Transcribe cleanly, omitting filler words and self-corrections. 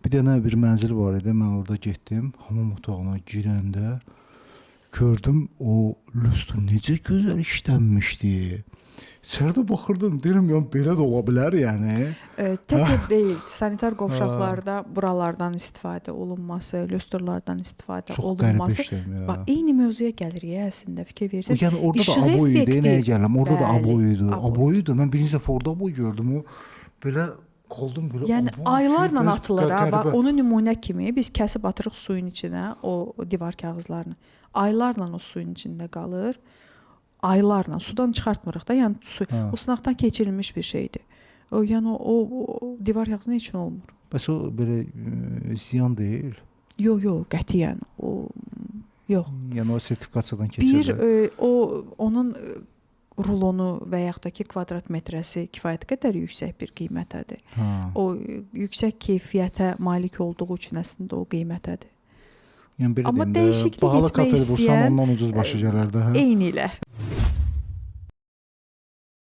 Bir dənə bir mənzil var idi. Mən orada getdim. Hamam otağına girəndə gördüm o lüstr necə gözəl işlənmişdi. İçəridə baxırdım, deyirəm ya belə də ola bilər yəni. Tək o deyil, sanitar qovşaqlarda buralardan istifadə olunması, lüstrlardan istifadə Çox qəribə olunması. işləm ya. Bax, eyni mövzuya gəlir ya əslində fikir verirsən. Yəni orada da İşıq aboydu, effekti. nəyə gələm? Orada da Bəli, aboydu. aboy. Aboydu. Mən birinci dəfə orada aboy gördüm. O belə qaldım belə. Yəni aman, aylarla şey, atılır ha. qəribə. Bax, onu nümunə kimi biz kəsib atırıq suyun içinə, o divar kağızlarını. Aylarla o suyun içində qalır. Aylarla sudan çıxartmırıq da, yəni o sınaqdan keçirilmiş bir şeydir. O yəni o divar kağızı nə üçün olmur? Bəs o belə ziyan deyil. Yox, qətiyyən o yox. Yəni o sertifikasiyadan keçir. Bir onun rulonu və yaxud da ki kvadrat metrəsi kifayət qədər yüksək bir qiymətədir. O yüksək keyfiyyətə malik olduğu üçün əslində o qiymətədir. Yəni belə Amma deyim də, dəyişiklik bahalı etmək kafe vursan istəyən ondan ucuz başa gələr də. Eynilə.